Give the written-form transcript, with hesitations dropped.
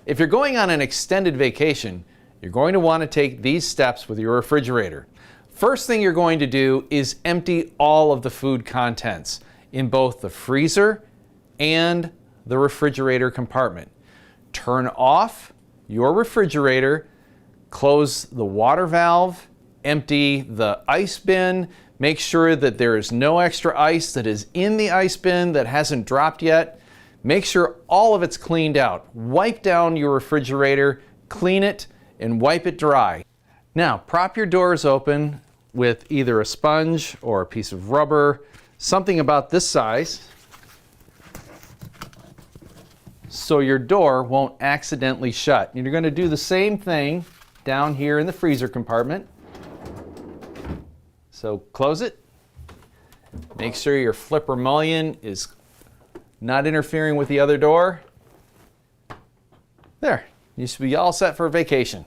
If you're going on an extended vacation, you're going to want to take these steps with your refrigerator. First thing you're going to do is empty all of the food contents in both the freezer and the refrigerator compartment. Turn off your refrigerator, close the water valve, empty the ice bin, make sure that there is no extra ice that is in the ice bin that hasn't dropped yet. Make sure all of it's cleaned out. Wipe down your refrigerator, clean it, and wipe it dry. Now, prop your doors open with either a sponge or a piece of rubber, something about this size, so your door won't accidentally shut. And you're going to do the same thing down here in the freezer compartment. So close it. Make sure your flipper mullion is not interfering with the other door. There, you should be all set for vacation.